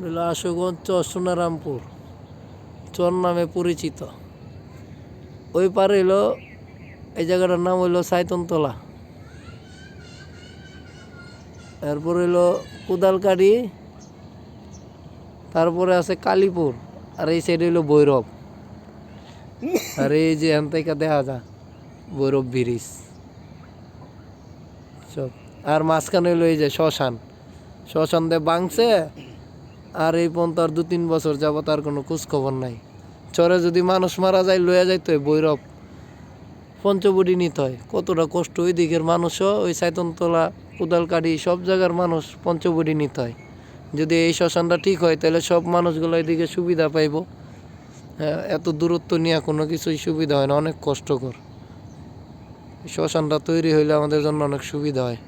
হইল আশুগঞ্জ চর সোনারামপুর চর নামে পরিচিত। ওই পারে হইল এই জায়গাটার নাম হইল সাইতনতলা। এরপর হইল কোদালকাড়ি, তারপরে আছে কালীপুর, আর এই সাইড হইল ভৈরব। আর এই যে এখান থেকে দেখা যায় ভৈরব ব্রিজ সব। আর মাঝখানে হইলো এই যে শ্মশান, শ্মশান দিয়ে বাংছে। আর এই পর্যন্ত আর 2-3 বছর যাবত আর কোনো খোঁজখবর নাই। চরে যদি মানুষ মারা যায় লইয়া যাইতে হয় ভৈরব, পঞ্চবটি নিতে হয়। কতটা কষ্ট ওই দিকের মানুষও, ওই সাইতনতলা কোদালকাড়ি সব জায়গার মানুষ পঞ্চবটি নিতে হয়। যদি এই শ্মশানটা ঠিক হয় তাহলে সব মানুষগুলো এদিকে সুবিধা পাইব। এত দূরত্ব নিয়ে কোনো কিছুই সুবিধা হয় না, অনেক কষ্টকর। শ্মশানটা তৈরি হইলে আমাদের জন্য অনেক সুবিধা হয়।